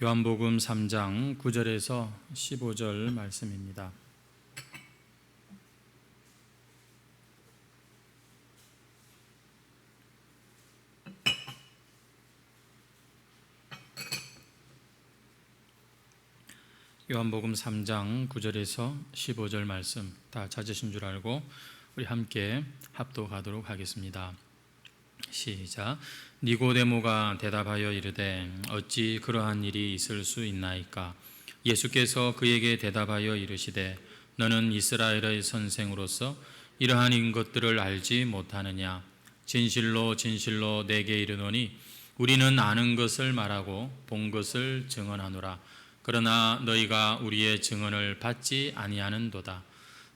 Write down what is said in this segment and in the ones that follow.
요한복음 3장 9절에서 15절 말씀입니다. 요한복음 3장 9절에서 15절 말씀 다 찾으신 줄 알고 우리 함께 합독하도록 하겠습니다. 시작. 니고데모가 대답하여 이르되 어찌 그러한 일이 있을 수 있나이까? 예수께서 그에게 대답하여 이르시되 너는 이스라엘의 선생으로서 이러한 것들을 알지 못하느냐? 진실로 진실로 내게 이르노니 우리는 아는 것을 말하고 본 것을 증언하노라. 그러나 너희가 우리의 증언을 받지 아니하는도다.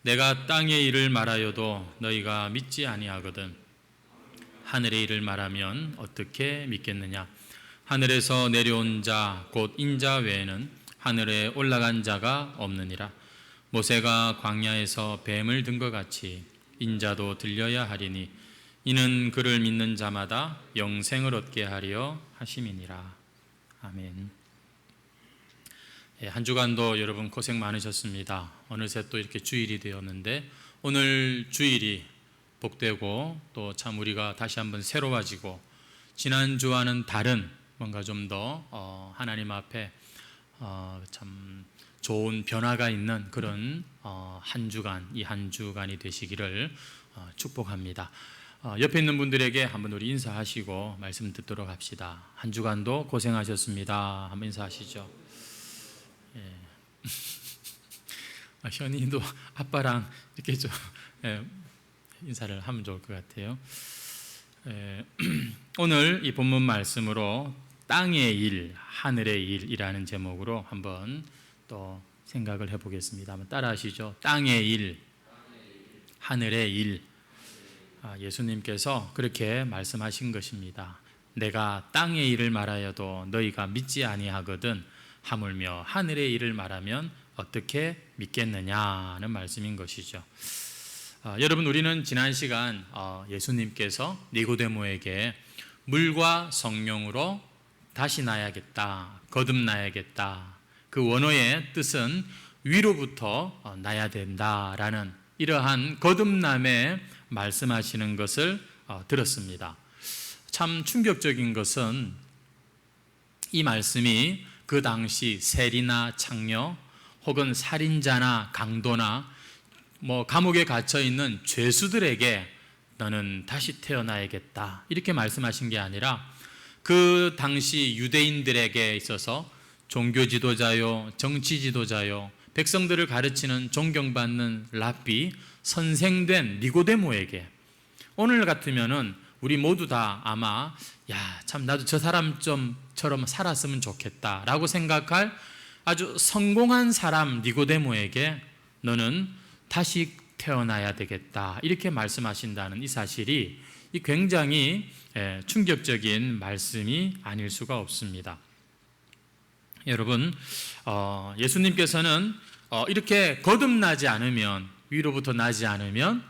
내가 땅의 일을 말하여도 너희가 믿지 아니하거든 하늘의 일을 말하면 어떻게 믿겠느냐? 하늘에서 내려온 자 곧 인자 외에는 하늘에 올라간 자가 없느니라. 모세가 광야에서 뱀을 든 것 같이 인자도 들려야 하리니 이는 그를 믿는 자마다 영생을 얻게 하려 하심이니라. 아멘. 한 주간도 여러분 고생 많으셨습니다. 어느새 또 이렇게 주일이 되었는데 오늘 주일이 복되고 또 참 우리가 다시 한번 새로워지고 지난주와는 다른 뭔가 좀 더 하나님 앞에 참 좋은 변화가 있는 그런 한 주간, 이 한 주간이 되시기를 축복합니다. 옆에 있는 분들에게 한번 우리 인사하시고 말씀 듣도록 합시다. 한 주간도 고생하셨습니다. 한번 인사하시죠. 예. 현이도 아빠랑 이렇게 좀 인사를 하면 좋을 것 같아요. 오늘 이 본문 말씀으로 땅의 일, 하늘의 일이라는 제목으로 한번 또 생각을 해보겠습니다. 한번 따라하시죠. 땅의 일, 하늘의 일. 예수님께서 그렇게 말씀하신 것입니다. 내가 땅의 일을 말하여도 너희가 믿지 아니하거든 하물며 하늘의 일을 말하면 어떻게 믿겠느냐는 말씀인 것이죠. 여러분, 우리는 지난 시간 예수님께서 니고데모에게 물과 성령으로 다시 나야겠다, 거듭나야겠다, 그 원어의 뜻은 위로부터 나야 된다라는 이러한 거듭남에 말씀하시는 것을 들었습니다. 참 충격적인 것은 이 말씀이 그 당시 세리나 창녀 혹은 살인자나 강도나 감옥에 갇혀 있는 죄수들에게 너는 다시 태어나야겠다 이렇게 말씀하신 게 아니라 그 당시 유대인들에게 있어서 종교 지도자요, 정치 지도자요, 백성들을 가르치는 존경받는 랍비, 선생된 니고데모에게 오늘 같으면은 우리 모두 다 아마 참 나도 저 사람처럼 살았으면 좋겠다라고 생각할 아주 성공한 사람 니고데모에게 너는 다시 태어나야 되겠다 이렇게 말씀하신다는 이 사실이 굉장히 충격적인 말씀이 아닐 수가 없습니다. 여러분, 예수님께서는 이렇게 거듭나지 않으면, 위로부터 나지 않으면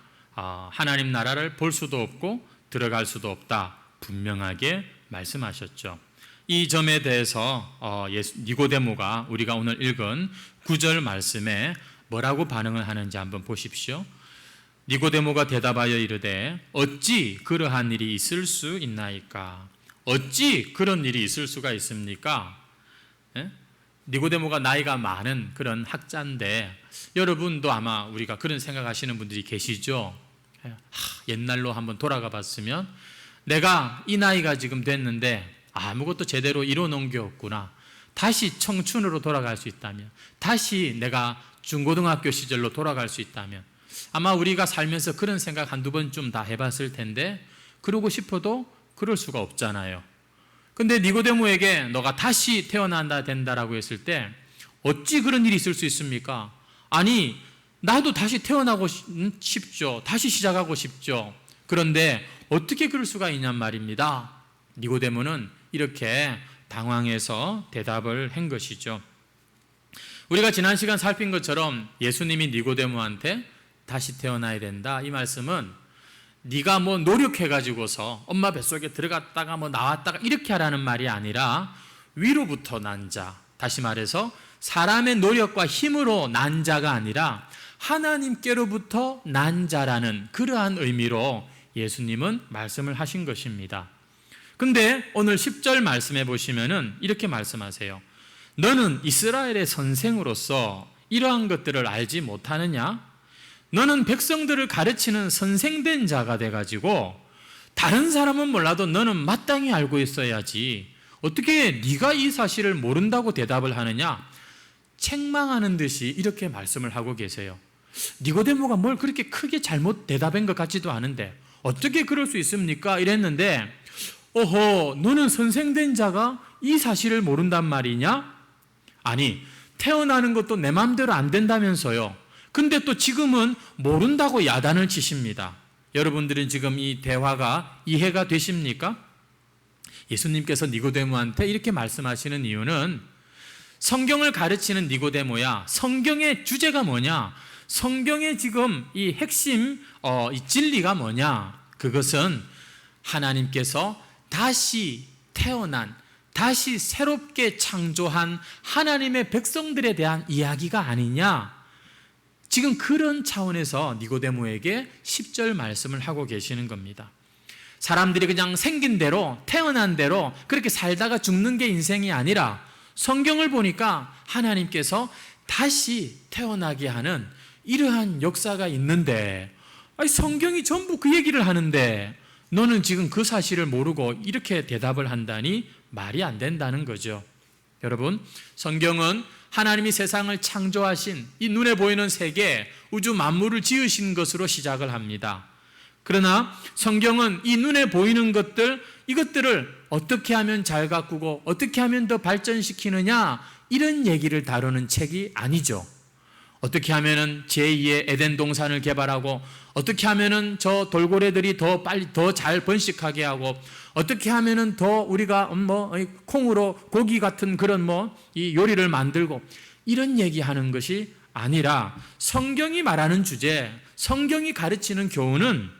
하나님 나라를 볼 수도 없고 들어갈 수도 없다 분명하게 말씀하셨죠. 이 점에 대해서 니고데모가 우리가 오늘 읽은 9절 말씀에 뭐라고 반응을 하는지 한번 보십시오. 니고데모가 대답하여 이르되 어찌 그러한 일이 있을 수 있나이까? 어찌 그런 일이 있을 수가 있습니까? 니고데모가 나이가 많은 그런 학자인데 여러분도 아마 우리가 그런 생각하시는 분들이 계시죠. 옛날로 한번 돌아가 봤으면 내가 이 나이가 지금 됐는데 아무것도 제대로 이뤄놓은 게 없구나. 다시 청춘으로 돌아갈 수 있다면, 다시 내가 중고등학교 시절로 돌아갈 수 있다면 아마 우리가 살면서 그런 생각 한두 번쯤 다 해봤을 텐데 그러고 싶어도 그럴 수가 없잖아요. 근데 니고데모에게 너가 다시 태어난다 된다라고 했을 때 어찌 그런 일이 있을 수 있습니까? 아니, 나도 다시 태어나고 싶죠. 다시 시작하고 싶죠. 그런데 어떻게 그럴 수가 있냔 말입니다. 니고데모는 이렇게 당황해서 대답을 한 것이죠. 우리가 지난 시간 살핀 것처럼 예수님이 니고데모한테 다시 태어나야 된다 이 말씀은 네가 노력해가지고서 엄마 뱃속에 들어갔다가 나왔다가 이렇게 하라는 말이 아니라 위로부터 난 자, 다시 말해서 사람의 노력과 힘으로 난 자가 아니라 하나님께로부터 난 자라는 그러한 의미로 예수님은 말씀을 하신 것입니다. 근데 오늘 10절 말씀해 보시면은 이렇게 말씀하세요. 너는 이스라엘의 선생으로서 이러한 것들을 알지 못하느냐? 너는 백성들을 가르치는 선생된 자가 돼가지고 다른 사람은 몰라도 너는 마땅히 알고 있어야지 어떻게 네가 이 사실을 모른다고 대답을 하느냐? 책망하는 듯이 이렇게 말씀을 하고 계세요. 니고데모가 뭘 그렇게 크게 잘못 대답한 것 같지도 않은데 어떻게 그럴 수 있습니까? 이랬는데 오호, 너는 선생된 자가 이 사실을 모른단 말이냐? 아니, 태어나는 것도 내 마음대로 안 된다면서요. 근데 또 지금은 모른다고 야단을 치십니다. 여러분들은 지금 이 대화가 이해가 되십니까? 예수님께서 니고데모한테 이렇게 말씀하시는 이유는 성경을 가르치는 니고데모야, 성경의 주제가 뭐냐? 성경의 지금 이 핵심 이 진리가 뭐냐? 그것은 하나님께서 다시 태어난, 다시 새롭게 창조한 하나님의 백성들에 대한 이야기가 아니냐? 지금 그런 차원에서 니고데모에게 10절 말씀을 하고 계시는 겁니다. 사람들이 그냥 생긴 대로, 태어난 대로 그렇게 살다가 죽는 게 인생이 아니라 성경을 보니까 하나님께서 다시 태어나게 하는 이러한 역사가 있는데, 아니 성경이 전부 그 얘기를 하는데 너는 지금 그 사실을 모르고 이렇게 대답을 한다니 말이 안 된다는 거죠. 여러분, 성경은 하나님이 세상을 창조하신 이 눈에 보이는 세계, 우주 만물을 지으신 것으로 시작을 합니다. 그러나 성경은 이 눈에 보이는 것들, 이것들을 어떻게 하면 잘 가꾸고 어떻게 하면 더 발전시키느냐, 이런 얘기를 다루는 책이 아니죠. 어떻게 하면은 제2의 에덴 동산을 개발하고 어떻게 하면은 저 돌고래들이 더 빨리 더 잘 번식하게 하고 어떻게 하면은 더 우리가 콩으로 고기 같은 그런 이 요리를 만들고 이런 얘기하는 것이 아니라 성경이 말하는 주제, 성경이 가르치는 교훈은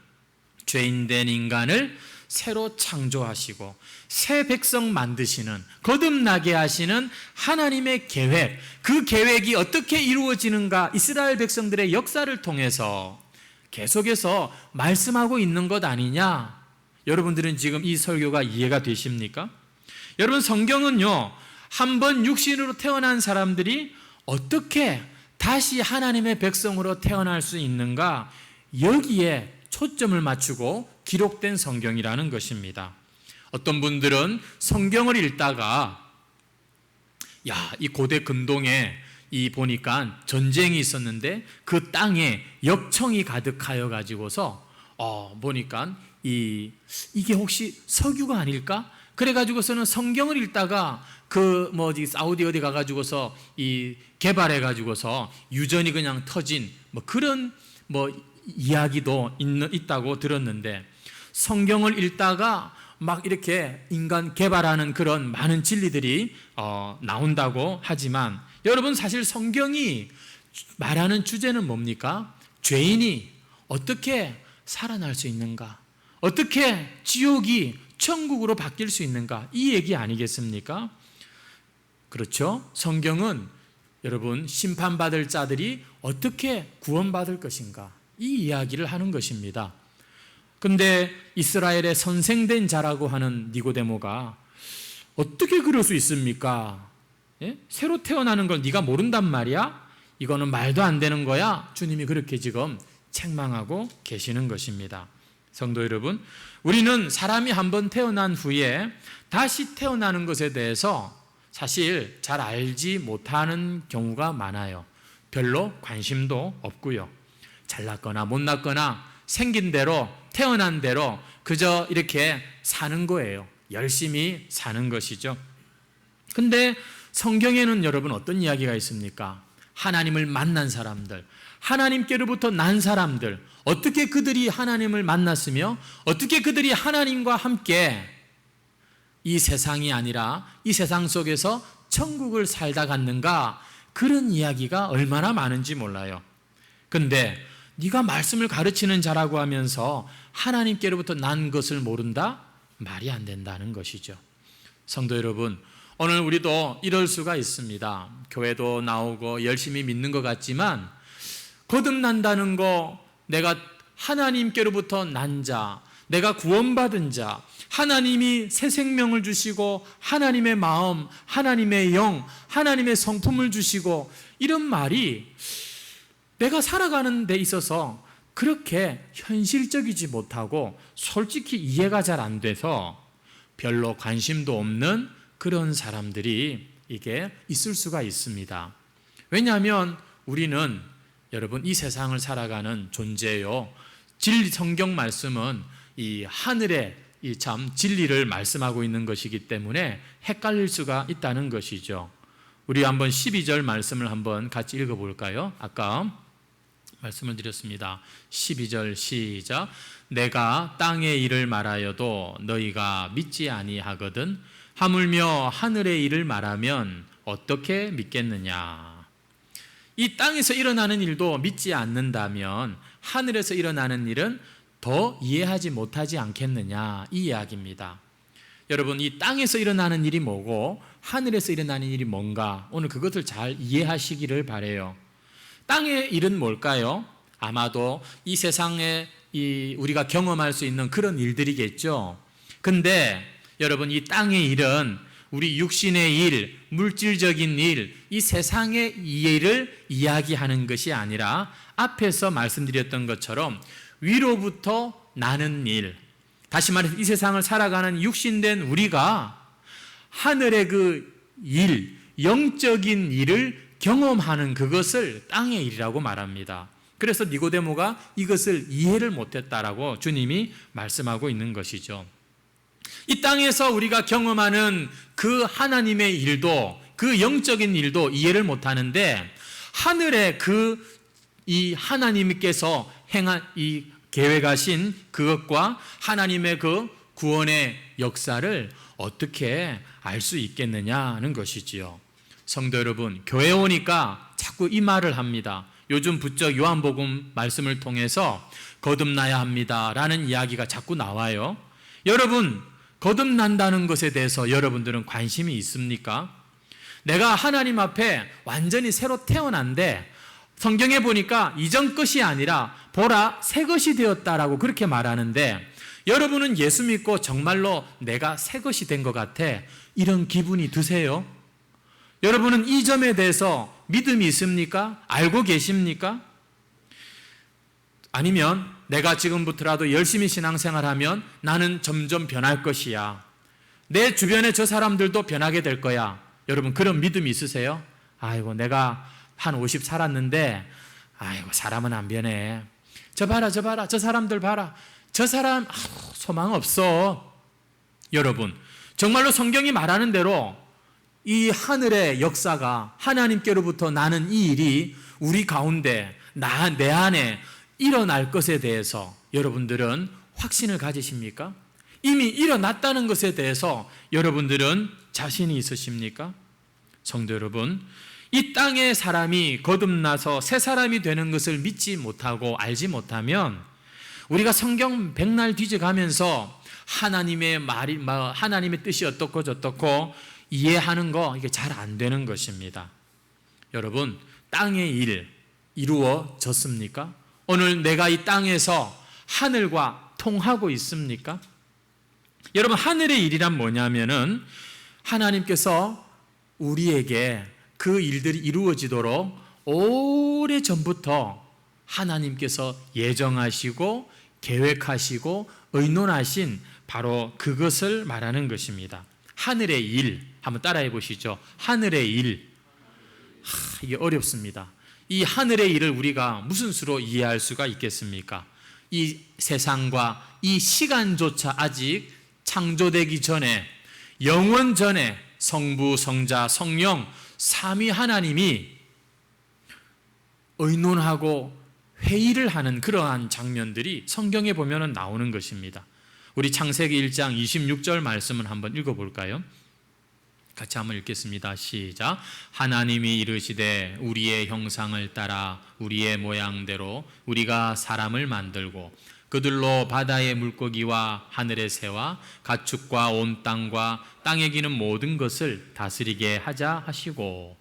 죄인된 인간을 새로 창조하시고 새 백성 만드시는, 거듭나게 하시는 하나님의 계획, 그 계획이 어떻게 이루어지는가 이스라엘 백성들의 역사를 통해서 계속해서 말씀하고 있는 것 아니냐? 여러분들은 지금 이 설교가 이해가 되십니까? 여러분, 성경은요, 한번 육신으로 태어난 사람들이 어떻게 다시 하나님의 백성으로 태어날 수 있는가, 여기에 초점을 맞추고 기록된 성경이라는 것입니다. 어떤 분들은 성경을 읽다가 이 고대 근동에 보니까 전쟁이 있었는데 그 땅에 역청이 가득하여 가지고서 보니까 이게 혹시 석유가 아닐까? 그래 가지고서는 성경을 읽다가 사우디 어디 가 가지고서 개발해 가지고서 유전이 그냥 터진 그런 이야기도 있다고 들었는데, 성경을 읽다가 막 이렇게 인간 개발하는 그런 많은 진리들이 나온다고 하지만, 여러분, 사실 성경이 말하는 주제는 뭡니까? 죄인이 어떻게 살아날 수 있는가? 어떻게 지옥이 천국으로 바뀔 수 있는가? 이 얘기 아니겠습니까? 그렇죠? 성경은 여러분, 심판받을 자들이 어떻게 구원받을 것인가? 이 이야기를 하는 것입니다. 근데 이스라엘의 선생된 자라고 하는 니고데모가 어떻게 그럴 수 있습니까? 예? 새로 태어나는 걸 네가 모른단 말이야? 이거는 말도 안 되는 거야? 주님이 그렇게 지금 책망하고 계시는 것입니다. 성도 여러분, 우리는 사람이 한번 태어난 후에 다시 태어나는 것에 대해서 사실 잘 알지 못하는 경우가 많아요. 별로 관심도 없고요. 잘났거나 못났거나 생긴 대로, 태어난 대로 그저 이렇게 사는 거예요. 열심히 사는 것이죠. 근데 성경에는 여러분 어떤 이야기가 있습니까? 하나님을 만난 사람들, 하나님께로부터 난 사람들, 어떻게 그들이 하나님을 만났으며 어떻게 그들이 하나님과 함께 이 세상이 아니라 이 세상 속에서 천국을 살다 갔는가, 그런 이야기가 얼마나 많은지 몰라요. 근데 네가 말씀을 가르치는 자라고 하면서 하나님께로부터 난 것을 모른다? 말이 안 된다는 것이죠. 성도 여러분, 오늘 우리도 이럴 수가 있습니다. 교회도 나오고 열심히 믿는 것 같지만 거듭난다는 거, 내가 하나님께로부터 난 자, 내가 구원받은 자, 하나님이 새 생명을 주시고 하나님의 마음, 하나님의 영, 하나님의 성품을 주시고, 이런 말이 내가 살아가는 데 있어서 그렇게 현실적이지 못하고 솔직히 이해가 잘 안 돼서 별로 관심도 없는 그런 사람들이 이게 있을 수가 있습니다. 왜냐하면 우리는 여러분 이 세상을 살아가는 존재요. 성경 말씀은 이 하늘의 이 참 진리를 말씀하고 있는 것이기 때문에 헷갈릴 수가 있다는 것이죠. 우리 한번 12절 말씀을 한번 같이 읽어볼까요? 아까 말씀을 드렸습니다. 12절 시작. 내가 땅의 일을 말하여도 너희가 믿지 아니하거든 하물며 하늘의 일을 말하면 어떻게 믿겠느냐. 이 땅에서 일어나는 일도 믿지 않는다면 하늘에서 일어나는 일은 더 이해하지 못하지 않겠느냐, 이 이야기입니다. 여러분, 이 땅에서 일어나는 일이 뭐고 하늘에서 일어나는 일이 뭔가, 오늘 그것을 잘 이해하시기를 바라요. 땅의 일은 뭘까요? 아마도 이 세상에 우리가 경험할 수 있는 그런 일들이겠죠. 근데 여러분, 이 땅의 일은 우리 육신의 일, 물질적인 일, 이 세상의 일을 이야기하는 것이 아니라 앞에서 말씀드렸던 것처럼 위로부터 나는 일, 다시 말해서 이 세상을 살아가는 육신된 우리가 하늘의 그 일, 영적인 일을 경험하는 그것을 땅의 일이라고 말합니다. 그래서 니고데모가 이것을 이해를 못했다라고 주님이 말씀하고 있는 것이죠. 이 땅에서 우리가 경험하는 그 하나님의 일도, 그 영적인 일도 이해를 못하는데 하늘의 이 하나님께서 행한 이 계획하신 그것과 하나님의 그 구원의 역사를 어떻게 알 수 있겠느냐는 것이지요. 성도 여러분, 교회 오니까 자꾸 이 말을 합니다. 요즘 부쩍 요한복음 말씀을 통해서 거듭나야 합니다라는 이야기가 자꾸 나와요. 여러분, 거듭난다는 것에 대해서 여러분들은 관심이 있습니까? 내가 하나님 앞에 완전히 새로 태어난데 성경에 보니까 이전 것이 아니라 보라 새 것이 되었다라고 그렇게 말하는데, 여러분은 예수 믿고 정말로 내가 새 것이 된 것 같아, 이런 기분이 드세요? 여러분은 이 점에 대해서 믿음이 있습니까? 알고 계십니까? 아니면 내가 지금부터라도 열심히 신앙생활하면 나는 점점 변할 것이야, 내 주변의 저 사람들도 변하게 될 거야, 여러분 그런 믿음이 있으세요? 아이고 내가 한 50 살았는데 아이고 사람은 안 변해, 저 봐라 저 사람들 봐라, 저 사람 소망 없어. 여러분, 정말로 성경이 말하는 대로 이 하늘의 역사가, 하나님께로부터 나는 이 일이 우리 가운데 내 안에 일어날 것에 대해서 여러분들은 확신을 가지십니까? 이미 일어났다는 것에 대해서 여러분들은 자신이 있으십니까? 성도 여러분, 이 땅의 사람이 거듭나서 새 사람이 되는 것을 믿지 못하고 알지 못하면 우리가 성경 백날 뒤져가면서 하나님의 말이, 하나님의 뜻이 어떻고 저떻고 이해하는 거, 이게 잘 안 되는 것입니다. 여러분, 땅의 일 이루어졌습니까? 오늘 내가 이 땅에서 하늘과 통하고 있습니까? 여러분, 하늘의 일이란 뭐냐면은 하나님께서 우리에게 그 일들이 이루어지도록 오래전부터 하나님께서 예정하시고 계획하시고 의논하신 바로 그것을 말하는 것입니다. 하늘의 일, 한번 따라해 보시죠. 하늘의 일. 이게 어렵습니다. 이 하늘의 일을 우리가 무슨 수로 이해할 수가 있겠습니까? 이 세상과 이 시간조차 아직 창조되기 전에, 영원 전에 성부, 성자, 성령 삼위 하나님이 의논하고 회의를 하는 그러한 장면들이 성경에 보면 나오는 것입니다. 우리 창세기 1장 26절 말씀을 한번 읽어볼까요? 같이 한번 읽겠습니다. 시작. 하나님이 이르시되 우리의 형상을 따라 우리의 모양대로 우리가 사람을 만들고 그들로 바다의 물고기와 하늘의 새와 가축과 온 땅과 땅에 기는 모든 것을 다스리게 하자 하시고,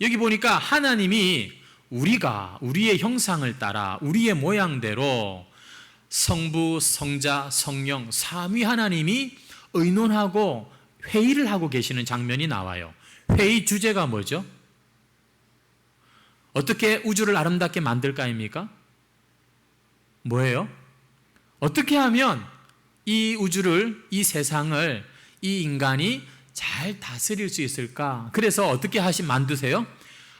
여기 보니까 하나님이 우리가 우리의 형상을 따라 우리의 모양대로 성부, 성자, 성령 삼위 하나님이 의논하고 회의를 하고 계시는 장면이 나와요. 회의 주제가 뭐죠? 어떻게 우주를 아름답게 만들까입니까? 뭐예요? 어떻게 하면 이 우주를, 이 세상을, 이 인간이 잘 다스릴 수 있을까? 그래서 어떻게 만드세요?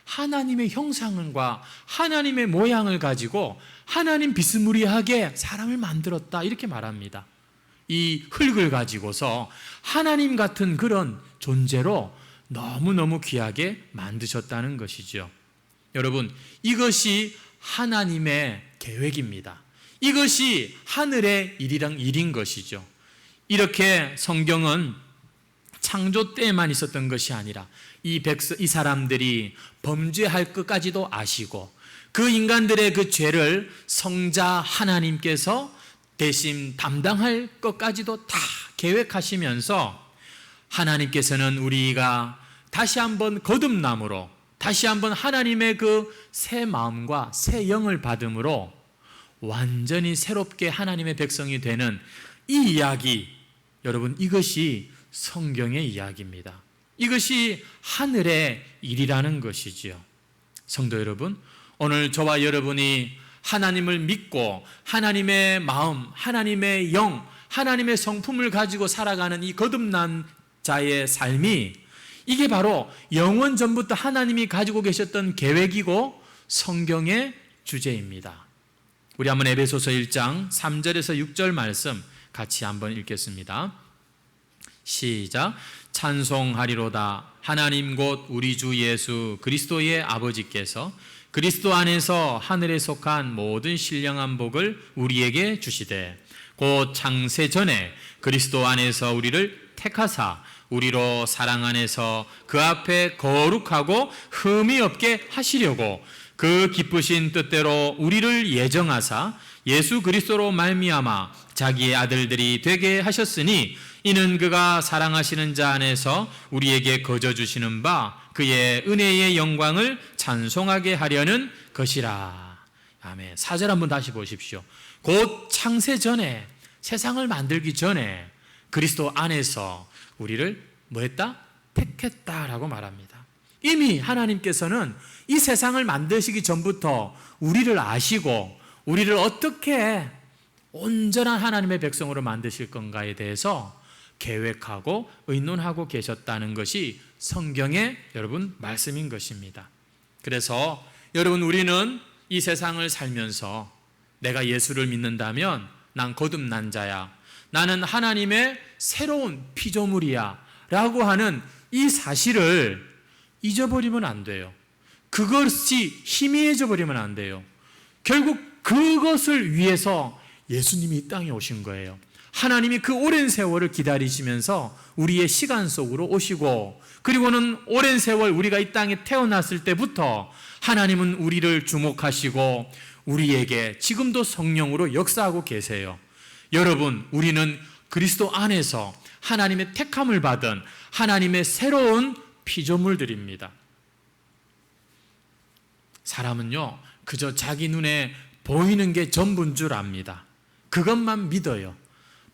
하나님의 형상과 하나님의 모양을 가지고 하나님 비스무리하게 사람을 만들었다, 이렇게 말합니다. 이 흙을 가지고서 하나님 같은 그런 존재로 너무너무 귀하게 만드셨다는 것이죠. 여러분, 이것이 하나님의 계획입니다. 이것이 하늘의 일인 것이죠. 이렇게 성경은 창조 때에만 있었던 것이 아니라 이 사람들이 범죄할 것까지도 아시고 그 인간들의 그 죄를 성자 하나님께서 대신 담당할 것까지도 다 계획하시면서 하나님께서는 우리가 다시 한번 거듭남으로, 다시 한번 하나님의 그 새 마음과 새 영을 받음으로 완전히 새롭게 하나님의 백성이 되는 이 이야기, 여러분, 이것이 성경의 이야기입니다. 이것이 하늘의 일이라는 것이지요. 성도 여러분, 오늘 저와 여러분이 하나님을 믿고 하나님의 마음, 하나님의 영, 하나님의 성품을 가지고 살아가는 이 거듭난 자의 삶이, 이게 바로 영원 전부터 하나님이 가지고 계셨던 계획이고 성경의 주제입니다. 우리 한번 에베소서 1장 3절에서 6절 말씀 같이 한번 읽겠습니다. 시작. 찬송하리로다. 하나님 곧 우리 주 예수 그리스도의 아버지께서 그리스도 안에서 하늘에 속한 모든 신령한 복을 우리에게 주시되 곧 창세 전에 그리스도 안에서 우리를 택하사 우리로 사랑 안에서 그 앞에 거룩하고 흠이 없게 하시려고 그 기쁘신 뜻대로 우리를 예정하사 예수 그리스도로 말미암아 자기의 아들들이 되게 하셨으니 이는 그가 사랑하시는 자 안에서 우리에게 거저 주시는 바 그의 은혜의 영광을 찬송하게 하려는 것이라. 아멘. 4절 한번 다시 보십시오. 곧 창세 전에, 세상을 만들기 전에 그리스도 안에서 우리를 뭐 했다? 택했다라고 말합니다. 이미 하나님께서는 이 세상을 만드시기 전부터 우리를 아시고 우리를 어떻게 온전한 하나님의 백성으로 만드실 건가에 대해서 계획하고 의논하고 계셨다는 것이 성경의 여러분 말씀인 것입니다. 그래서 여러분, 우리는 이 세상을 살면서 내가 예수를 믿는다면 난 거듭난 자야, 나는 하나님의 새로운 피조물이야 라고 하는 이 사실을 잊어버리면 안 돼요. 그것이 희미해져 버리면 안 돼요. 결국 그것을 위해서 예수님이 이 땅에 오신 거예요. 하나님이 그 오랜 세월을 기다리시면서 우리의 시간 속으로 오시고, 그리고는 오랜 세월 우리가 이 땅에 태어났을 때부터 하나님은 우리를 주목하시고 우리에게 지금도 성령으로 역사하고 계세요. 여러분, 우리는 그리스도 안에서 하나님의 택함을 받은 하나님의 새로운 피조물들입니다. 사람은요, 그저 자기 눈에 보이는 게 전부인 줄 압니다. 그것만 믿어요.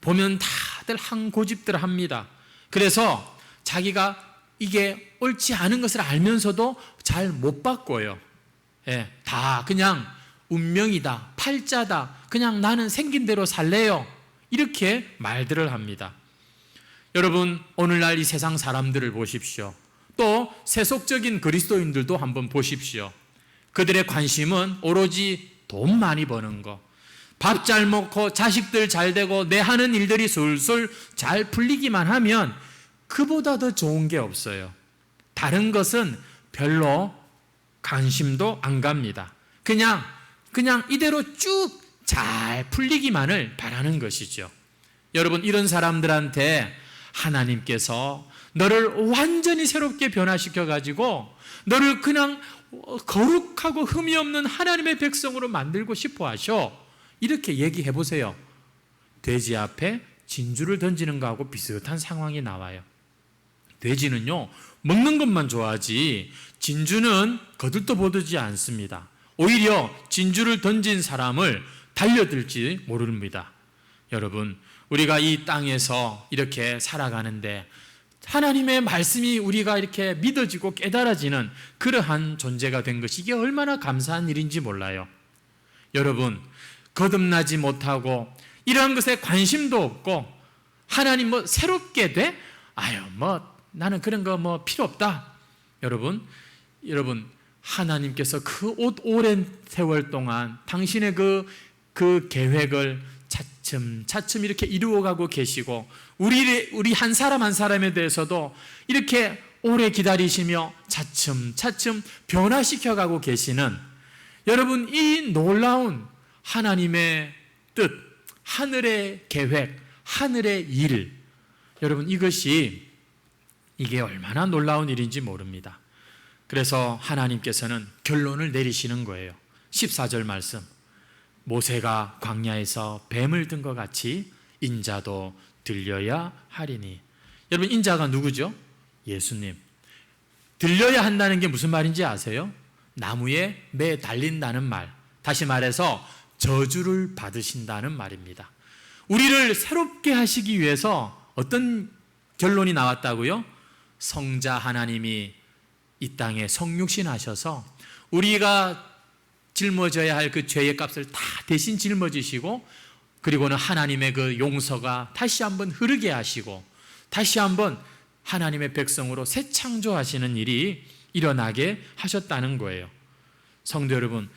보면 다들 한 고집들 합니다. 그래서 자기가 이게 옳지 않은 것을 알면서도 잘 못 바꿔요. 예, 다 그냥 운명이다, 팔자다, 그냥 나는 생긴 대로 살래요, 이렇게 말들을 합니다. 여러분, 오늘날 이 세상 사람들을 보십시오. 또 세속적인 그리스도인들도 한번 보십시오. 그들의 관심은 오로지 돈 많이 버는 거, 밥 잘 먹고 자식들 잘 되고 내 하는 일들이 술술 잘 풀리기만 하면 그보다 더 좋은 게 없어요. 다른 것은 별로 관심도 안 갑니다. 그냥 이대로 쭉 잘 풀리기만을 바라는 것이죠. 여러분, 이런 사람들한테 하나님께서 너를 완전히 새롭게 변화시켜 가지고 너를 그냥 거룩하고 흠이 없는 하나님의 백성으로 만들고 싶어 하셔. 이렇게 얘기해 보세요. 돼지 앞에 진주를 던지는 거하고 비슷한 상황이 나와요. 돼지는요, 먹는 것만 좋아하지 진주는 거들떠 보지 않습니다. 오히려 진주를 던진 사람을 달려들지 모릅니다. 여러분, 우리가 이 땅에서 이렇게 살아가는데 하나님의 말씀이 우리가 이렇게 믿어지고 깨달아지는 그러한 존재가 된 것이 이게 얼마나 감사한 일인지 몰라요. 여러분, 거듭나지 못하고 이러한 것에 관심도 없고 하나님 새롭게 돼? 나는 그런 거 필요 없다. 여러분 하나님께서 그 오랜 세월 동안 당신의 그 계획을 차츰 이렇게 이루어가고 계시고 우리 한 사람 한 사람에 대해서도 이렇게 오래 기다리시며 차츰 변화시켜가고 계시는 여러분, 이 놀라운 하나님의 뜻, 하늘의 계획, 하늘의 일, 여러분 이게 얼마나 놀라운 일인지 모릅니다. 그래서 하나님께서는 결론을 내리시는 거예요. 14절 말씀, 모세가 광야에서 뱀을 든 것 같이 인자도 들려야 하리니. 여러분, 인자가 누구죠? 예수님. 들려야 한다는 게 무슨 말인지 아세요? 나무에 매 달린다는 말, 다시 말해서 저주를 받으신다는 말입니다. 우리를 새롭게 하시기 위해서 어떤 결론이 나왔다고요? 성자 하나님이 이 땅에 성육신 하셔서 우리가 짊어져야 할 그 죄의 값을 다 대신 짊어지시고, 그리고는 하나님의 그 용서가 다시 한번 흐르게 하시고 다시 한번 하나님의 백성으로 새 창조하시는 일이 일어나게 하셨다는 거예요. 성도 여러분,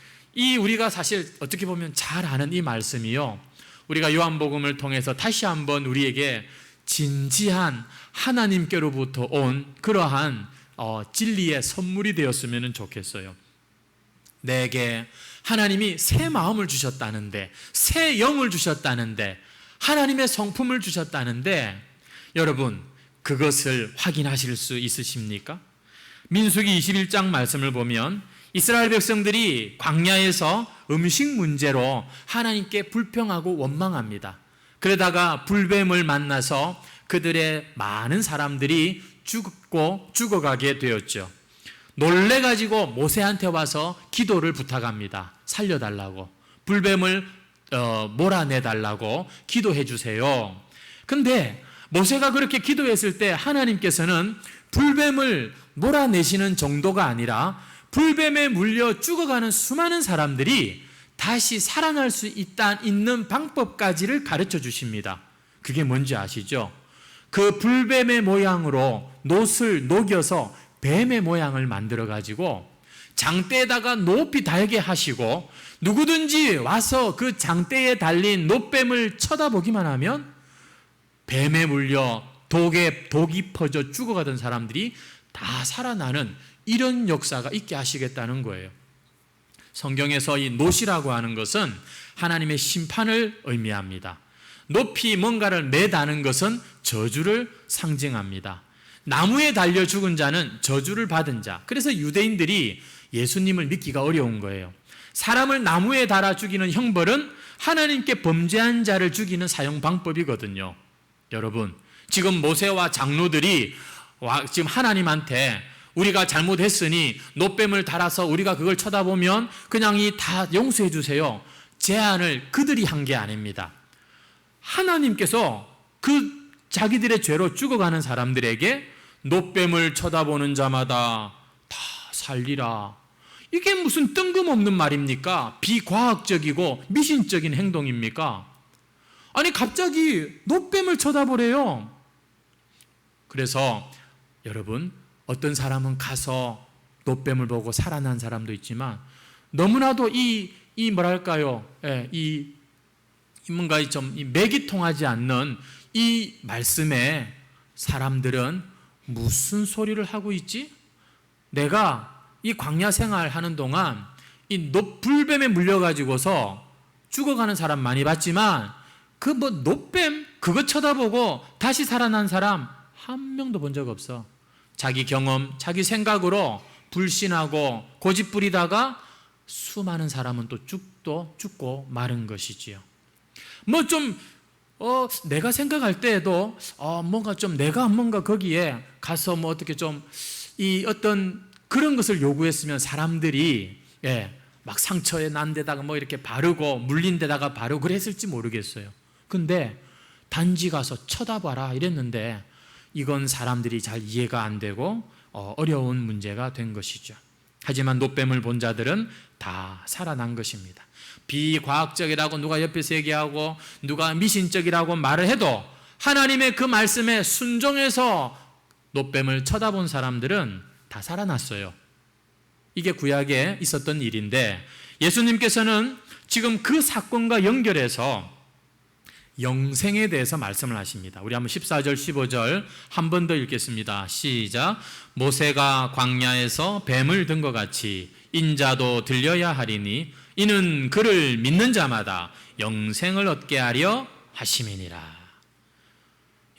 우리가 사실 어떻게 보면 잘 아는 이 말씀이요, 우리가 요한복음을 통해서 다시 한번 우리에게 진지한 하나님께로부터 온 그러한 진리의 선물이 되었으면 좋겠어요. 내게 하나님이 새 마음을 주셨다는데, 새 영을 주셨다는데, 하나님의 성품을 주셨다는데, 여러분 그것을 확인하실 수 있으십니까? 민수기 21장 말씀을 보면 이스라엘 백성들이 광야에서 음식 문제로 하나님께 불평하고 원망합니다. 그러다가 불뱀을 만나서 그들의 많은 사람들이 죽어가게 되었죠. 놀래가지고 모세한테 와서 기도를 부탁합니다. 살려달라고, 불뱀을 몰아내달라고 기도해 주세요. 근데 모세가 그렇게 기도했을 때 하나님께서는 불뱀을 몰아내시는 정도가 아니라 불뱀에 물려 죽어가는 수많은 사람들이 다시 살아날 수 있는 방법까지를 가르쳐 주십니다. 그게 뭔지 아시죠? 그 불뱀의 모양으로 놋을 녹여서 뱀의 모양을 만들어 가지고 장대에다가 높이 달게 하시고, 누구든지 와서 그 장대에 달린 놋뱀을 쳐다보기만 하면 뱀에 물려 독이 퍼져 죽어가던 사람들이 다 살아나는 이런 역사가 있게 하시겠다는 거예요. 성경에서 이 놋이라고 하는 것은 하나님의 심판을 의미합니다. 높이 뭔가를 매다는 것은 저주를 상징합니다. 나무에 달려 죽은 자는 저주를 받은 자. 그래서 유대인들이 예수님을 믿기가 어려운 거예요. 사람을 나무에 달아 죽이는 형벌은 하나님께 범죄한 자를 죽이는 사형 방법이거든요. 여러분, 지금 모세와 장로들이 지금 하나님한테 우리가 잘못했으니 놋뱀을 달아서 우리가 그걸 쳐다보면 그냥 다 용서해 주세요, 제안을 그들이 한 게 아닙니다. 하나님께서 그 자기들의 죄로 죽어가는 사람들에게 놋뱀을 쳐다보는 자마다 다 살리라. 이게 무슨 뜬금없는 말입니까? 비과학적이고 미신적인 행동입니까? 아니 갑자기 놋뱀을 쳐다보래요. 그래서 여러분, 어떤 사람은 가서 놋뱀을 보고 살아난 사람도 있지만, 너무나도 이 뭔가 좀 맥이 통하지 않는 이 말씀에 사람들은 무슨 소리를 하고 있지? 내가 이 광야 생활하는 동안 이 불뱀에 물려가지고서 죽어가는 사람 많이 봤지만 놋뱀 그거 쳐다보고 다시 살아난 사람 한 명도 본 적 없어. 자기 경험, 자기 생각으로 불신하고 고집 부리다가 수많은 사람은 또 죽고 마른 것이지요. 내가 생각할 때에도 내가 뭔가 거기에 가서 어떻게 이 어떤 그런 것을 요구했으면 사람들이 막 상처에 난 데다가 이렇게 바르고 물린 데다가 바르고 그랬을지 모르겠어요. 근데 단지 가서 쳐다봐라 이랬는데 이건 사람들이 잘 이해가 안 되고 어려운 문제가 된 것이죠. 하지만 노뱀을 본 자들은 다 살아난 것입니다. 비과학적이라고 누가 옆에서 얘기하고 누가 미신적이라고 말을 해도 하나님의 그 말씀에 순종해서 노뱀을 쳐다본 사람들은 다 살아났어요. 이게 구약에 있었던 일인데 예수님께서는 지금 그 사건과 연결해서 영생에 대해서 말씀을 하십니다. 우리 한번 14절 15절 한 번 더 읽겠습니다. 시작. 모세가 광야에서 뱀을 든 것 같이 인자도 들려야 하리니 이는 그를 믿는 자마다 영생을 얻게 하려 하심이니라.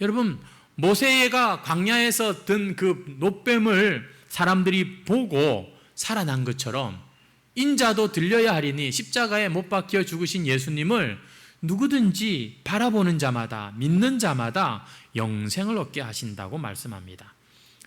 여러분, 모세가 광야에서 든 그 노뱀을 사람들이 보고 살아난 것처럼 인자도 들려야 하리니 십자가에 못 박혀 죽으신 예수님을 누구든지 바라보는 자마다 믿는 자마다 영생을 얻게 하신다고 말씀합니다.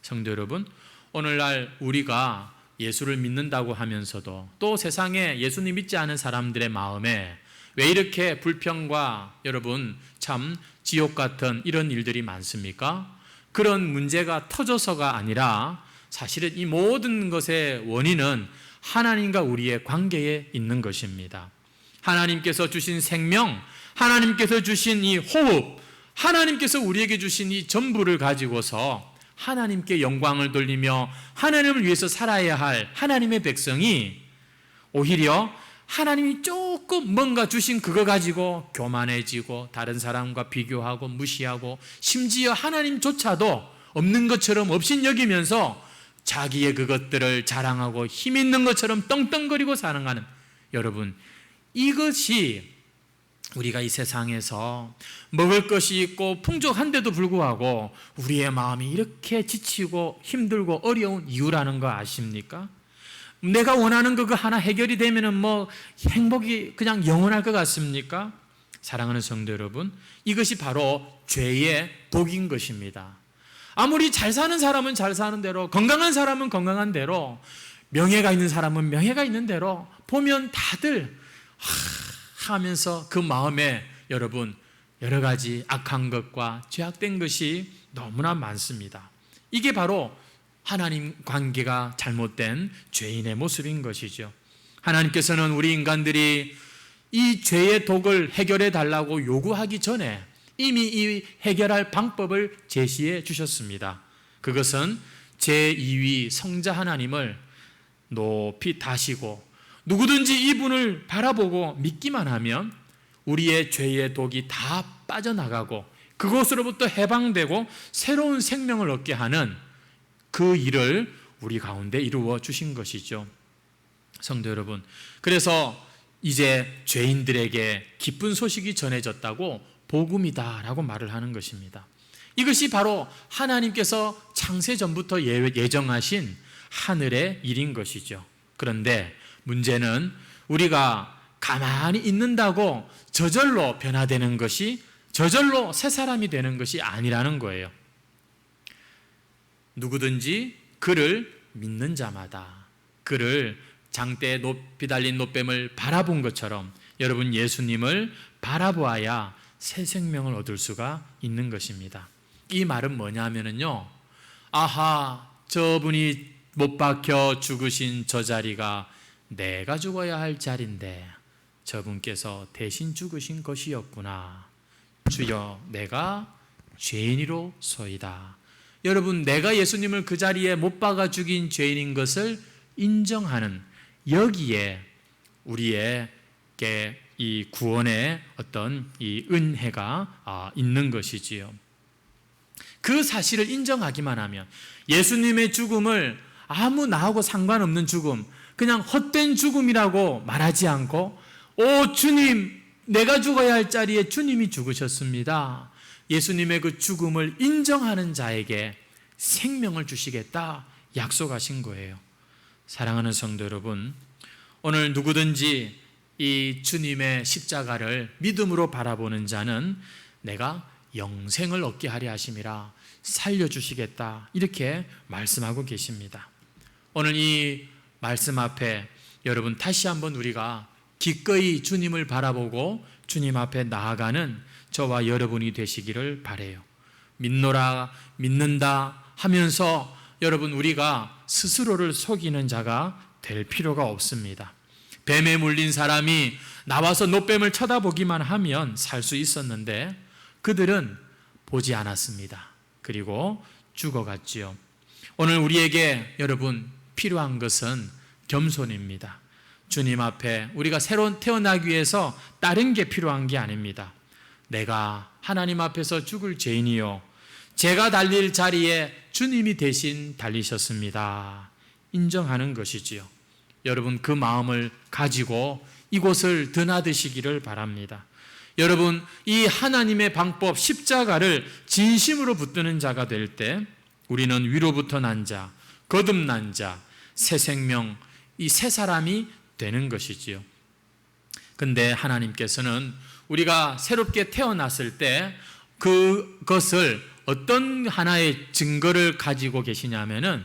성도 여러분, 오늘날 우리가 예수를 믿는다고 하면서도 또 세상에 예수님 믿지 않은 사람들의 마음에 왜 이렇게 불평과 여러분 참 지옥 같은 이런 일들이 많습니까? 그런 문제가 터져서가 아니라 사실은 이 모든 것의 원인은 하나님과 우리의 관계에 있는 것입니다. 하나님께서 주신 생명, 하나님께서 주신 이 호흡, 하나님께서 우리에게 주신 이 전부를 가지고서 하나님께 영광을 돌리며 하나님을 위해서 살아야 할 하나님의 백성이 오히려 하나님이 조금 뭔가 주신 그거 가지고 교만해지고 다른 사람과 비교하고 무시하고 심지어 하나님조차도 없는 것처럼 없인 여기면서 자기의 그것들을 자랑하고 힘 있는 것처럼 떵떵거리고 살아가는 여러분, 이것이 우리가 이 세상에서 먹을 것이 있고 풍족한데도 불구하고 우리의 마음이 이렇게 지치고 힘들고 어려운 이유라는 거 아십니까? 내가 원하는 그거 하나 해결이 되면은 행복이 그냥 영원할 것 같습니까? 사랑하는 성도 여러분, 이것이 바로 죄의 독인 것입니다. 아무리 잘 사는 사람은 잘 사는 대로, 건강한 사람은 건강한 대로, 명예가 있는 사람은 명예가 있는 대로 보면 다들 하면서 그 마음에 여러분 여러 가지 악한 것과 죄악된 것이 너무나 많습니다. 이게 바로 하나님 관계가 잘못된 죄인의 모습인 것이죠. 하나님께서는 우리 인간들이 이 죄의 독을 해결해 달라고 요구하기 전에 이미 이 해결할 방법을 제시해 주셨습니다. 그것은 제2위 성자 하나님을 높이 다시고 누구든지 이분을 바라보고 믿기만 하면 우리의 죄의 독이 다 빠져나가고 그것으로부터 해방되고 새로운 생명을 얻게 하는 그 일을 우리 가운데 이루어 주신 것이죠. 성도 여러분, 그래서 이제 죄인들에게 기쁜 소식이 전해졌다고 복음이다라고 말을 하는 것입니다. 이것이 바로 하나님께서 창세 전부터 예정하신 하늘의 일인 것이죠. 그런데 문제는 우리가 가만히 있는다고 저절로 변화되는 것이, 저절로 새 사람이 되는 것이 아니라는 거예요. 누구든지 그를 믿는 자마다, 그를 장대에 높이 달린 노뱀을 바라본 것처럼 여러분 예수님을 바라보아야 새 생명을 얻을 수가 있는 것입니다. 이 말은 뭐냐면요, 아하, 저분이 못 박혀 죽으신 저 자리가 내가 죽어야 할 자리인데 저분께서 대신 죽으신 것이었구나. 주여, 내가 죄인이로소이다. 여러분, 내가 예수님을 그 자리에 못 박아 죽인 죄인인 것을 인정하는, 여기에 우리에게 이 구원의 어떤 이 은혜가 있는 것이지요. 그 사실을 인정하기만 하면, 예수님의 죽음을 아무 나하고 상관없는 죽음, 그냥 헛된 죽음이라고 말하지 않고, 오 주님, 내가 죽어야 할 자리에 주님이 죽으셨습니다. 예수님의 그 죽음을 인정하는 자에게 생명을 주시겠다 약속하신 거예요. 사랑하는 성도 여러분, 오늘 누구든지 이 주님의 십자가를 믿음으로 바라보는 자는 내가 영생을 얻게 하려 하심이라 살려주시겠다, 이렇게 말씀하고 계십니다. 오늘 이 말씀 앞에 여러분 다시 한번 우리가 기꺼이 주님을 바라보고 주님 앞에 나아가는 저와 여러분이 되시기를 바라요. 믿노라, 믿는다 하면서 여러분 우리가 스스로를 속이는 자가 될 필요가 없습니다. 뱀에 물린 사람이 나와서 노뱀을 쳐다보기만 하면 살 수 있었는데 그들은 보지 않았습니다. 그리고 죽어갔지요. 오늘 우리에게 여러분 필요한 것은 겸손입니다. 주님 앞에 우리가 새로 태어나기 위해서 다른 게 필요한 게 아닙니다. 내가 하나님 앞에서 죽을 죄인이요, 제가 달릴 자리에 주님이 대신 달리셨습니다, 인정하는 것이지요. 여러분 그 마음을 가지고 이곳을 드나드시기를 바랍니다. 여러분 이 하나님의 방법 십자가를 진심으로 붙드는 자가 될 때 우리는 위로부터 난 자, 거듭난 자, 새 생명, 이 새 사람이 되는 것이지요. 근데 하나님께서는 우리가 새롭게 태어났을 때 그것을 어떤 하나의 증거를 가지고 계시냐면은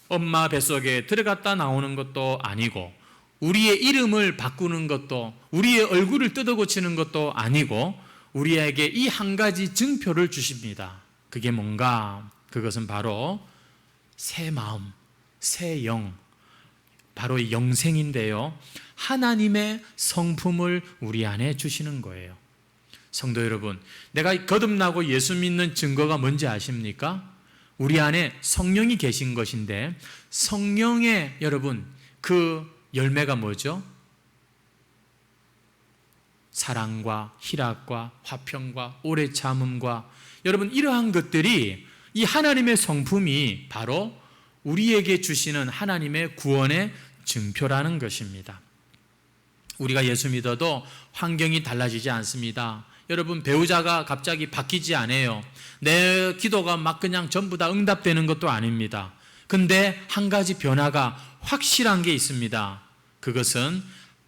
엄마 뱃속에 들어갔다 나오는 것도 아니고 우리의 이름을 바꾸는 것도 우리의 얼굴을 뜯어고치는 것도 아니고 우리에게 이 한 가지 증표를 주십니다. 그게 뭔가? 그것은 바로 새 마음, 새 영, 바로 영생인데요, 하나님의 성품을 우리 안에 주시는 거예요. 성도 여러분, 내가 거듭나고 예수 믿는 증거가 뭔지 아십니까? 우리 안에 성령이 계신 것인데 성령의 여러분 그 열매가 뭐죠? 사랑과 희락과 화평과 오래 참음과 여러분 이러한 것들이 이 하나님의 성품이 바로 우리에게 주시는 하나님의 구원의 증표라는 것입니다. 우리가 예수 믿어도 환경이 달라지지 않습니다. 여러분 배우자가 갑자기 바뀌지 않아요. 내 기도가 막 그냥 전부 다 응답되는 것도 아닙니다. 근데 한 가지 변화가 확실한 게 있습니다. 그것은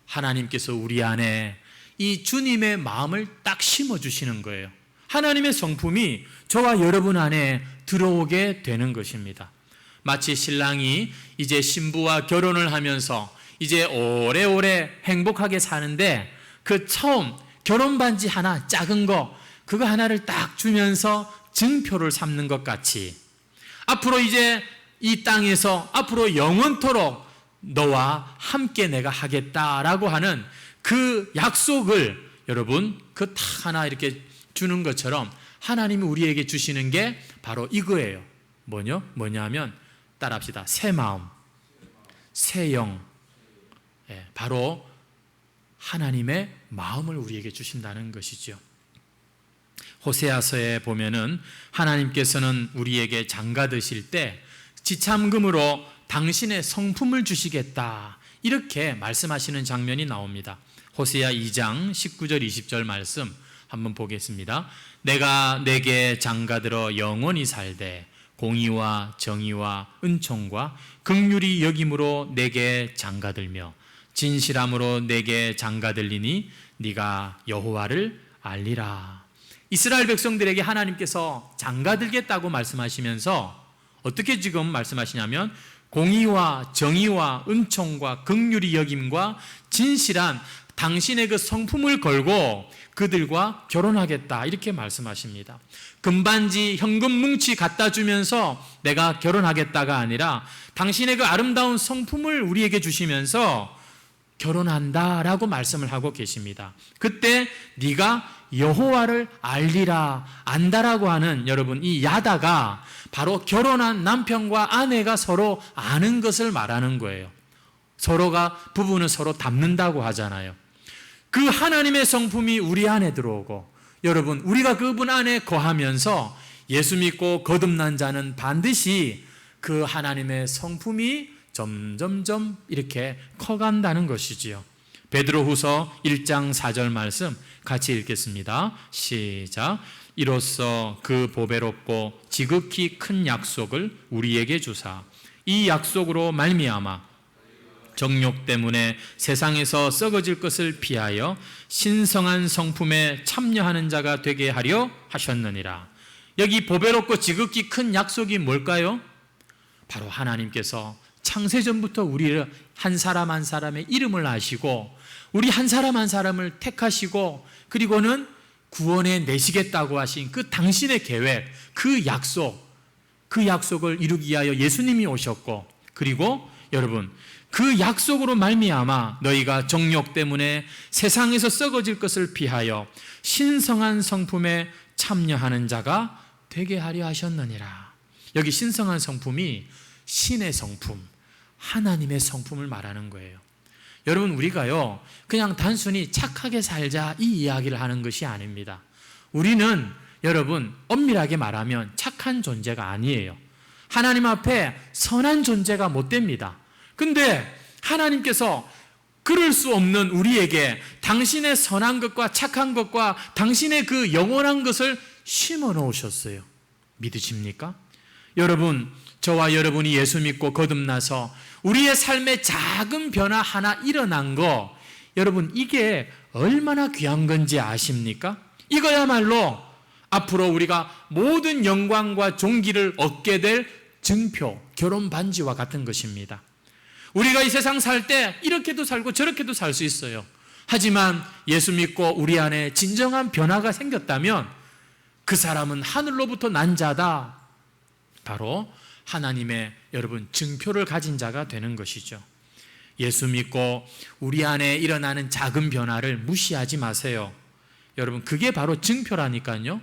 하나님께서 우리 안에 이 주님의 마음을 딱 심어주시는 거예요. 하나님의 성품이 저와 여러분 안에 들어오게 되는 것입니다. 마치 신랑이 이제 신부와 결혼을 하면서 이제 오래오래 행복하게 사는데 그 처음 결혼 반지 하나 작은 거 그거 하나를 딱 주면서 증표를 삼는 것 같이 앞으로 이제 이 땅에서 앞으로 영원토록 너와 함께 내가 하겠다라고 하는 그 약속을 여러분 그 딱 하나 이렇게 주는 것처럼 하나님이 우리에게 주시는 게 바로 이거예요. 뭐냐면 따라합시다. 새 마음, 새 영, 바로 하나님의 마음을 우리에게 주신다는 것이죠. 호세아서에 보면은 하나님께서는 우리에게 장가드실 때 지참금으로 당신의 성품을 주시겠다 이렇게 말씀하시는 장면이 나옵니다. 호세아 2장 19절 20절 말씀 한번 보겠습니다. 내가 내게 장가들어 영원히 살되 공의와 정의와 은총과 긍휼이 여김으로 내게 장가들며 진실함으로 내게 장가들리니 네가 여호와를 알리라. 이스라엘 백성들에게 하나님께서 장가들겠다고 말씀하시면서 어떻게 지금 말씀하시냐면 공의와 정의와 은총과 긍휼이 여김과 진실한 당신의 그 성품을 걸고 그들과 결혼하겠다 이렇게 말씀하십니다. 금반지 현금 뭉치 갖다 주면서 내가 결혼하겠다가 아니라 당신의 그 아름다운 성품을 우리에게 주시면서 결혼한다라고 말씀을 하고 계십니다. 그때 네가 여호와를 알리라, 안다라고 하는 여러분 이 야다가 바로 결혼한 남편과 아내가 서로 아는 것을 말하는 거예요. 서로가 부부는 서로 닮는다고 하잖아요. 그 하나님의 성품이 우리 안에 들어오고 여러분 우리가 그분 안에 거하면서 예수 믿고 거듭난 자는 반드시 그 하나님의 성품이 점점점 이렇게 커간다는 것이지요. 베드로후서 1장 4절 말씀 같이 읽겠습니다. 시작. 이로써 그 보배롭고 지극히 큰 약속을 우리에게 주사 이 약속으로 말미암아 정욕 때문에 세상에서 썩어질 것을 피하여 신성한 성품에 참여하는 자가 되게 하려 하셨느니라. 여기 보배롭고 지극히 큰 약속이 뭘까요? 바로 하나님께서 창세전부터 우리를 한 사람 한 사람의 이름을 아시고 우리 한 사람 한 사람을 택하시고 그리고는 구원해 내시겠다고 하신 그 당신의 계획, 그 약속을 이루기 위하여 예수님이 오셨고, 그리고 여러분 그 약속으로 말미암아 너희가 정욕 때문에 세상에서 썩어질 것을 피하여 신성한 성품에 참여하는 자가 되게 하려 하셨느니라. 여기 신성한 성품이 신의 성품, 하나님의 성품을 말하는 거예요. 여러분, 우리가요 그냥 단순히 착하게 살자 이 이야기를 하는 것이 아닙니다. 우리는 여러분 엄밀하게 말하면 착한 존재가 아니에요. 하나님 앞에 선한 존재가 못 됩니다. 근데 하나님께서 그럴 수 없는 우리에게 당신의 선한 것과 착한 것과 당신의 그 영원한 것을 심어 놓으셨어요. 믿으십니까? 여러분, 저와 여러분이 예수 믿고 거듭나서 우리의 삶에 작은 변화 하나 일어난 거, 여러분 이게 얼마나 귀한 건지 아십니까? 이거야말로 앞으로 우리가 모든 영광과 존귀를 얻게 될 증표, 결혼 반지와 같은 것입니다. 우리가 이 세상 살 때 이렇게도 살고 저렇게도 살 수 있어요. 하지만 예수 믿고 우리 안에 진정한 변화가 생겼다면 그 사람은 하늘로부터 난 자다. 바로 하나님의 여러분 증표를 가진 자가 되는 것이죠. 예수 믿고 우리 안에 일어나는 작은 변화를 무시하지 마세요. 여러분 그게 바로 증표라니까요.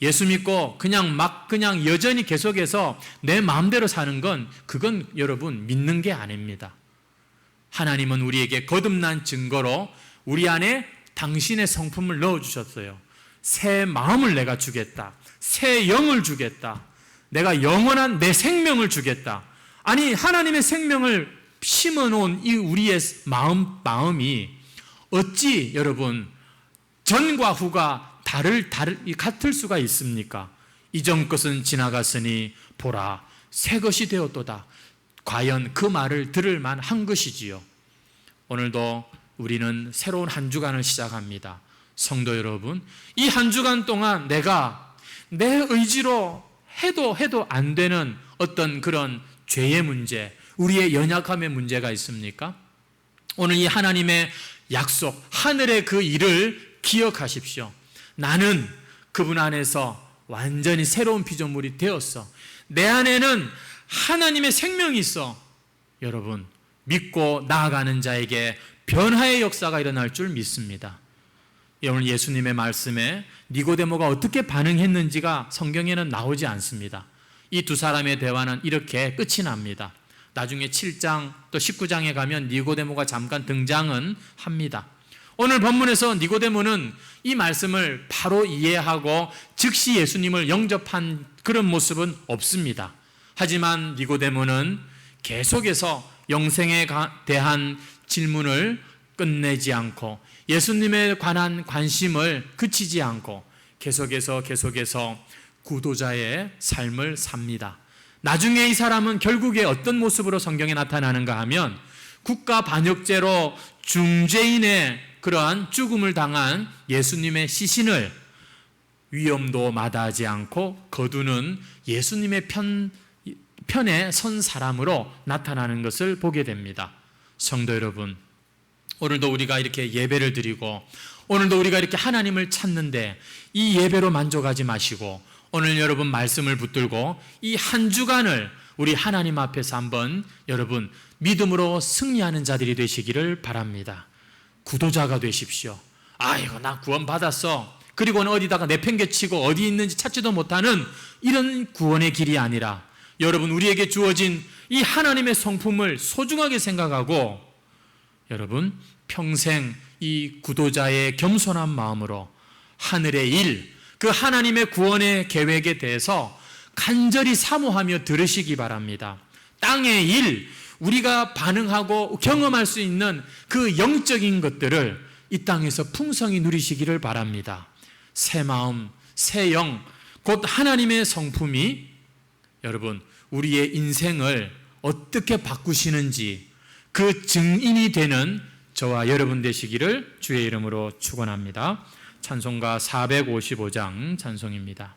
예수 믿고 그냥 여전히 계속해서 내 마음대로 사는 건 그건 여러분 믿는 게 아닙니다. 하나님은 우리에게 거듭난 증거로 우리 안에 당신의 성품을 넣어주셨어요. 새 마음을 내가 주겠다. 새 영을 주겠다. 내가 영원한 내 생명을 주겠다. 아니 하나님의 생명을 심어놓은 이 우리의 마음이 어찌 여러분 전과 후가 같을 수가 있습니까? 이전 것은 지나갔으니 보라 새 것이 되었도다. 과연 그 말을 들을 만한 것이지요. 오늘도 우리는 새로운 한 주간을 시작합니다. 성도 여러분, 이 한 주간 동안 내가 내 의지로 해도 안 되는 어떤 그런 죄의 문제, 우리의 연약함의 문제가 있습니까? 오늘 이 하나님의 약속, 하늘의 그 일을 기억하십시오. 나는 그분 안에서 완전히 새로운 피조물이 되었어. 내 안에는 하나님의 생명이 있어. 여러분, 믿고 나아가는 자에게 변화의 역사가 일어날 줄 믿습니다. 오늘 예수님의 말씀에 니고데모가 어떻게 반응했는지가 성경에는 나오지 않습니다. 이 두 사람의 대화는 이렇게 끝이 납니다. 나중에 7장 또 19장에 가면 니고데모가 잠깐 등장은 합니다. 오늘 본문에서 니고데모는 이 말씀을 바로 이해하고 즉시 예수님을 영접한 그런 모습은 없습니다. 하지만 니고데모는 계속해서 영생에 대한 질문을 끝내지 않고 예수님에 관한 관심을 그치지 않고 계속해서 구도자의 삶을 삽니다. 나중에 이 사람은 결국에 어떤 모습으로 성경에 나타나는가 하면 국가 반역죄로 중죄인의 그러한 죽음을 당한 예수님의 시신을 위험도 마다하지 않고 거두는 예수님의 편에 선 사람으로 나타나는 것을 보게 됩니다. 성도 여러분, 오늘도 우리가 이렇게 예배를 드리고 오늘도 우리가 이렇게 하나님을 찾는데 이 예배로 만족하지 마시고 오늘 여러분 말씀을 붙들고 이 한 주간을 우리 하나님 앞에서 한번 여러분 믿음으로 승리하는 자들이 되시기를 바랍니다. 구도자가 되십시오. 아이고 나 구원 받았어. 그리고는 어디다가 내팽개치고 어디 있는지 찾지도 못하는 이런 구원의 길이 아니라 여러분 우리에게 주어진 이 하나님의 성품을 소중하게 생각하고 여러분 평생 이 구도자의 겸손한 마음으로 하늘의 일, 그 하나님의 구원의 계획에 대해서 간절히 사모하며 들으시기 바랍니다. 땅의 일, 우리가 반응하고 경험할 수 있는 그 영적인 것들을 이 땅에서 풍성히 누리시기를 바랍니다. 새 마음, 새 영, 곧 하나님의 성품이 여러분 우리의 인생을 어떻게 바꾸시는지 그 증인이 되는 저와 여러분 되시기를 주의 이름으로 축원합니다. 찬송가 455장 찬송입니다.